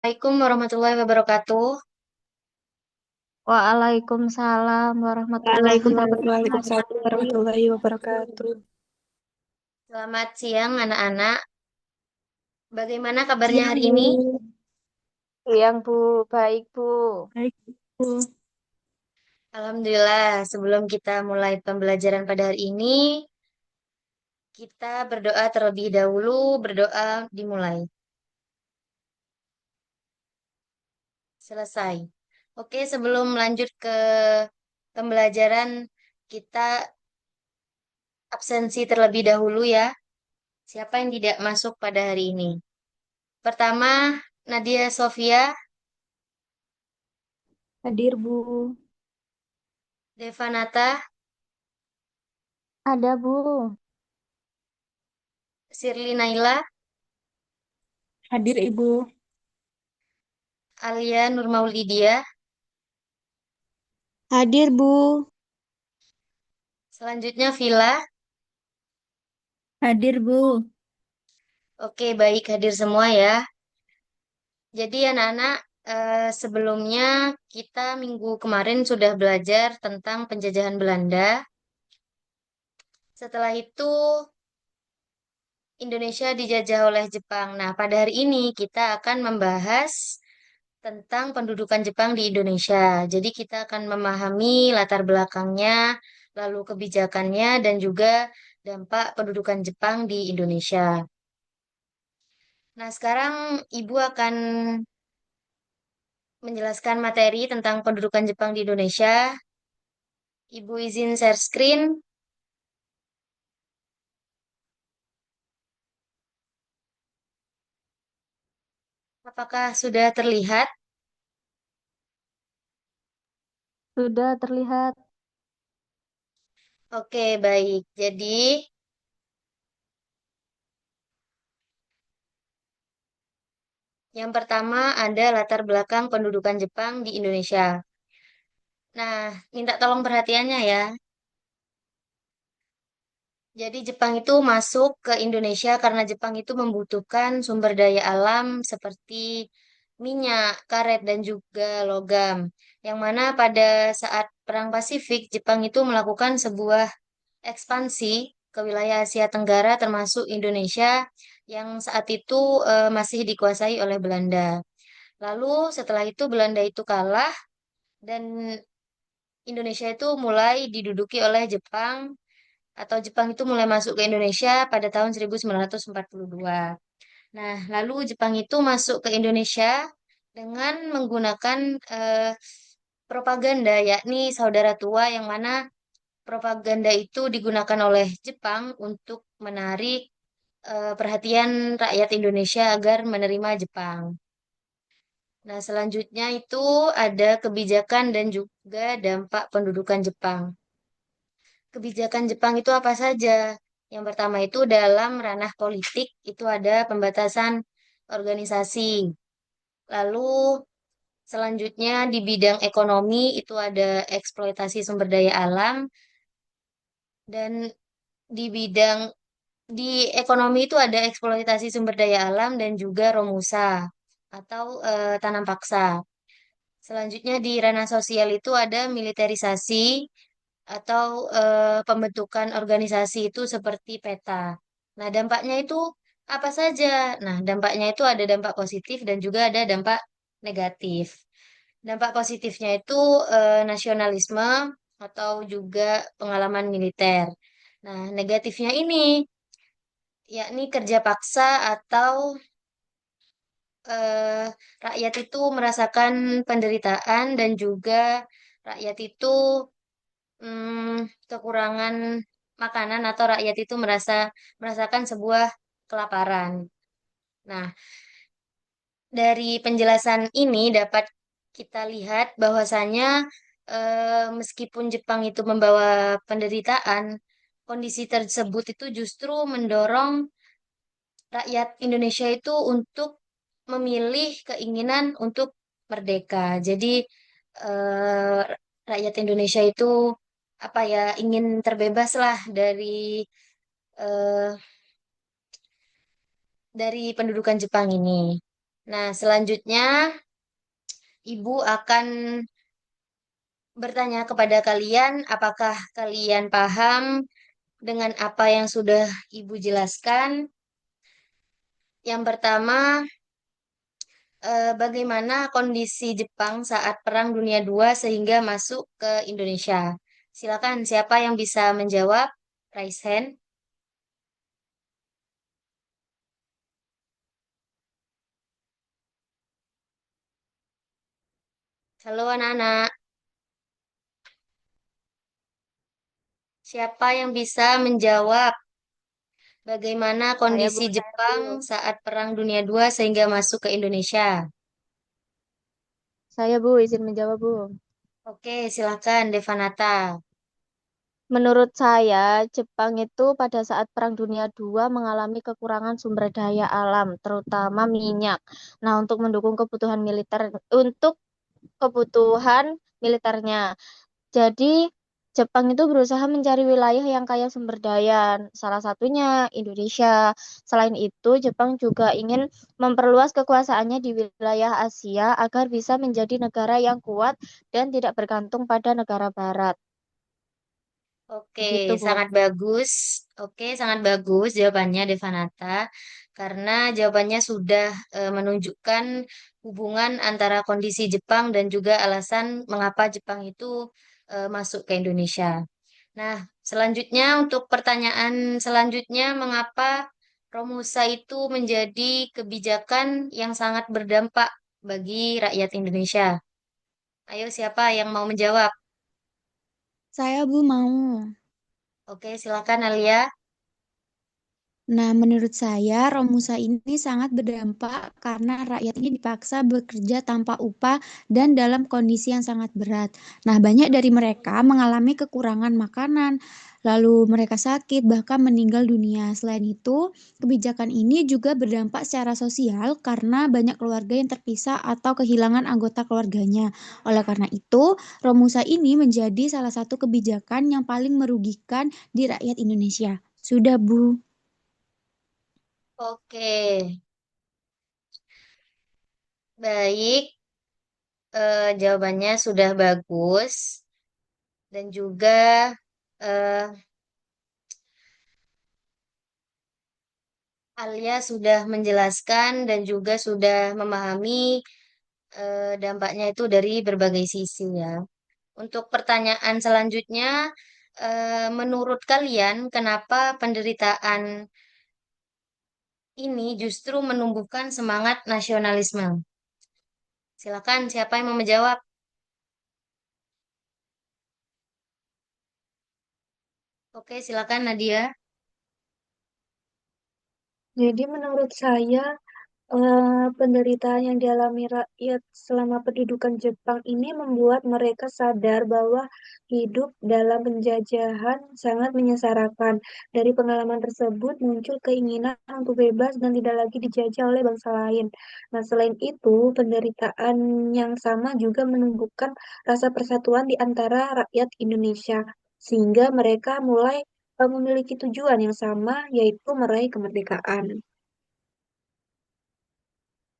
Assalamualaikum warahmatullahi wabarakatuh. Waalaikumsalam warahmatullahi Waalaikumsalam wabarakatuh. warahmatullahi wabarakatuh. Selamat siang anak-anak. Bagaimana kabarnya Siang, hari Bu. ini? Siang, Bu. Baik, Bu. Baik, Bu. Alhamdulillah, sebelum kita mulai pembelajaran pada hari ini, kita berdoa terlebih dahulu, berdoa dimulai. Selesai. Oke, sebelum lanjut ke pembelajaran, kita absensi terlebih dahulu ya. Siapa yang tidak masuk pada hari ini? Pertama, Nadia Sofia, Hadir, Bu. Devanata, Ada, Bu. Sirli Naila, Hadir, Ibu. Alia Nurmaulidia. Hadir, Bu. Selanjutnya Villa. Hadir, Bu. Oke, baik hadir semua ya. Jadi anak-anak, sebelumnya kita minggu kemarin sudah belajar tentang penjajahan Belanda. Setelah itu Indonesia dijajah oleh Jepang. Nah, pada hari ini kita akan membahas tentang pendudukan Jepang di Indonesia. Jadi kita akan memahami latar belakangnya, lalu kebijakannya, dan juga dampak pendudukan Jepang di Indonesia. Nah, sekarang Ibu akan menjelaskan materi tentang pendudukan Jepang di Indonesia. Ibu izin share screen. Apakah sudah terlihat? Sudah terlihat. Oke, baik. Jadi, yang pertama ada latar belakang pendudukan Jepang di Indonesia. Nah, minta tolong perhatiannya ya. Jadi Jepang itu masuk ke Indonesia karena Jepang itu membutuhkan sumber daya alam seperti minyak, karet, dan juga logam. Yang mana pada saat Perang Pasifik, Jepang itu melakukan sebuah ekspansi ke wilayah Asia Tenggara termasuk Indonesia yang saat itu masih dikuasai oleh Belanda. Lalu setelah itu Belanda itu kalah dan Indonesia itu mulai diduduki oleh Jepang atau Jepang itu mulai masuk ke Indonesia pada tahun 1942. Nah, lalu Jepang itu masuk ke Indonesia dengan menggunakan eh, propaganda, yakni saudara tua yang mana propaganda itu digunakan oleh Jepang untuk menarik perhatian rakyat Indonesia agar menerima Jepang. Nah, selanjutnya itu ada kebijakan dan juga dampak pendudukan Jepang. Kebijakan Jepang itu apa saja? Yang pertama itu dalam ranah politik itu ada pembatasan organisasi. Lalu selanjutnya di bidang ekonomi itu ada eksploitasi sumber daya alam dan di bidang di ekonomi itu ada eksploitasi sumber daya alam dan juga romusa atau tanam paksa. Selanjutnya di ranah sosial itu ada militerisasi atau pembentukan organisasi itu seperti peta. Nah, dampaknya itu apa saja? Nah, dampaknya itu ada dampak positif dan juga ada dampak negatif. Dampak positifnya itu nasionalisme atau juga pengalaman militer. Nah, negatifnya ini yakni kerja paksa atau eh, rakyat itu merasakan penderitaan dan juga rakyat itu kekurangan makanan atau rakyat itu merasakan sebuah kelaparan. Nah, dari penjelasan ini dapat kita lihat bahwasanya meskipun Jepang itu membawa penderitaan, kondisi tersebut itu justru mendorong rakyat Indonesia itu untuk memilih keinginan untuk merdeka. Jadi eh, rakyat Indonesia itu apa ya ingin terbebas lah eh, dari pendudukan Jepang ini. Nah, selanjutnya Ibu akan bertanya kepada kalian, apakah kalian paham dengan apa yang sudah Ibu jelaskan? Yang pertama, bagaimana kondisi Jepang saat Perang Dunia II sehingga masuk ke Indonesia? Silakan, siapa yang bisa menjawab? Raise hand. Halo anak-anak, siapa yang bisa menjawab bagaimana Saya Bu, kondisi saya Bu. Jepang saat Perang Dunia II sehingga masuk ke Indonesia? Saya Bu, izin menjawab Bu. Oke, silakan Devanata. Menurut saya, Jepang itu pada saat Perang Dunia II mengalami kekurangan sumber daya alam, terutama minyak. Nah, untuk kebutuhan militernya. Jadi, Jepang itu berusaha mencari wilayah yang kaya sumber daya, salah satunya Indonesia. Selain itu, Jepang juga ingin memperluas kekuasaannya di wilayah Asia agar bisa menjadi negara yang kuat dan tidak bergantung pada negara barat. Oke, Begitu, Bu. sangat bagus. Oke, sangat bagus jawabannya Devanata. Karena jawabannya sudah menunjukkan hubungan antara kondisi Jepang dan juga alasan mengapa Jepang itu masuk ke Indonesia. Nah, selanjutnya untuk pertanyaan selanjutnya, mengapa Romusa itu menjadi kebijakan yang sangat berdampak bagi rakyat Indonesia? Ayo, siapa yang mau menjawab? Saya Bu mau. Oke, silakan Alia. Nah, menurut saya Romusa ini sangat berdampak karena rakyat ini dipaksa bekerja tanpa upah dan dalam kondisi yang sangat berat. Nah, banyak dari mereka mengalami kekurangan makanan, lalu mereka sakit bahkan meninggal dunia. Selain itu, kebijakan ini juga berdampak secara sosial karena banyak keluarga yang terpisah atau kehilangan anggota keluarganya. Oleh karena itu, Romusa ini menjadi salah satu kebijakan yang paling merugikan di rakyat Indonesia. Sudah, Bu. Oke, baik. Jawabannya sudah bagus dan juga eh, Alia sudah menjelaskan dan juga sudah memahami dampaknya itu dari berbagai sisi ya. Untuk pertanyaan selanjutnya, menurut kalian kenapa penderitaan ini justru menumbuhkan semangat nasionalisme? Silakan, siapa yang mau menjawab? Oke, silakan Nadia. Jadi menurut saya penderitaan yang dialami rakyat selama pendudukan Jepang ini membuat mereka sadar bahwa hidup dalam penjajahan sangat menyengsarakan. Dari pengalaman tersebut muncul keinginan untuk bebas dan tidak lagi dijajah oleh bangsa lain. Nah, selain itu, penderitaan yang sama juga menumbuhkan rasa persatuan di antara rakyat Indonesia, sehingga mereka mulai memiliki tujuan yang sama, yaitu meraih kemerdekaan.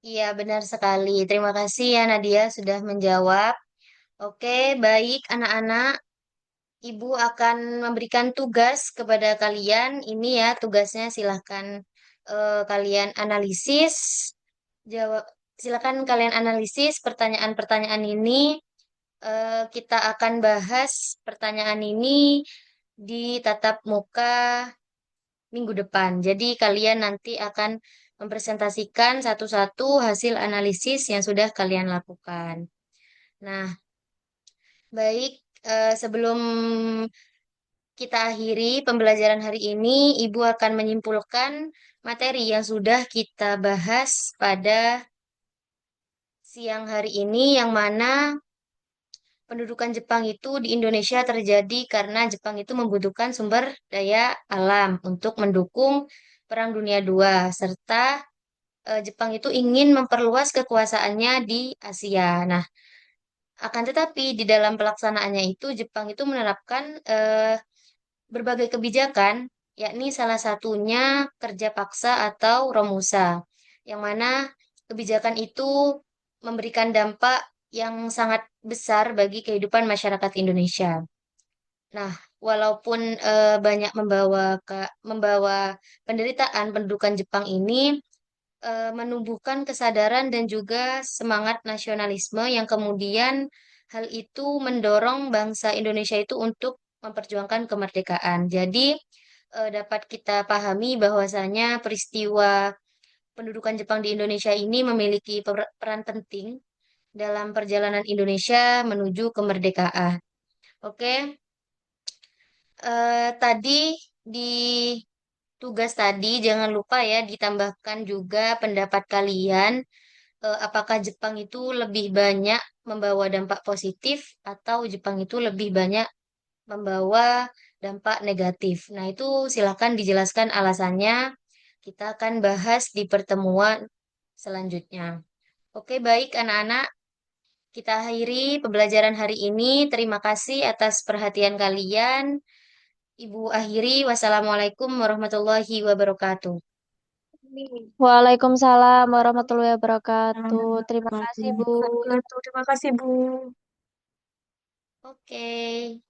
Iya, benar sekali. Terima kasih ya Nadia sudah menjawab. Oke, baik anak-anak. Ibu akan memberikan tugas kepada kalian. Ini ya tugasnya silahkan kalian analisis. Jawab, silakan kalian analisis pertanyaan-pertanyaan ini. Kita akan bahas pertanyaan ini di tatap muka minggu depan. Jadi kalian nanti akan mempresentasikan satu-satu hasil analisis yang sudah kalian lakukan. Nah, baik, sebelum kita akhiri pembelajaran hari ini, Ibu akan menyimpulkan materi yang sudah kita bahas pada siang hari ini, yang mana pendudukan Jepang itu di Indonesia terjadi karena Jepang itu membutuhkan sumber daya alam untuk mendukung Perang Dunia II, serta Jepang itu ingin memperluas kekuasaannya di Asia. Nah, akan tetapi di dalam pelaksanaannya itu Jepang itu menerapkan berbagai kebijakan, yakni salah satunya kerja paksa atau Romusa, yang mana kebijakan itu memberikan dampak yang sangat besar bagi kehidupan masyarakat Indonesia. Nah, walaupun banyak membawa penderitaan, pendudukan Jepang ini menumbuhkan kesadaran dan juga semangat nasionalisme yang kemudian hal itu mendorong bangsa Indonesia itu untuk memperjuangkan kemerdekaan. Jadi dapat kita pahami bahwasanya peristiwa pendudukan Jepang di Indonesia ini memiliki peran penting dalam perjalanan Indonesia menuju kemerdekaan. Oke, tadi di tugas tadi jangan lupa ya ditambahkan juga pendapat kalian, apakah Jepang itu lebih banyak membawa dampak positif atau Jepang itu lebih banyak membawa dampak negatif. Nah, itu silakan dijelaskan alasannya. Kita akan bahas di pertemuan selanjutnya. Oke, baik anak-anak, kita akhiri pembelajaran hari ini. Terima kasih atas perhatian kalian. Ibu akhiri, wassalamualaikum warahmatullahi wabarakatuh. Waalaikumsalam warahmatullahi wabarakatuh. Terima kasih, Bu. Terima kasih, Bu. Oke.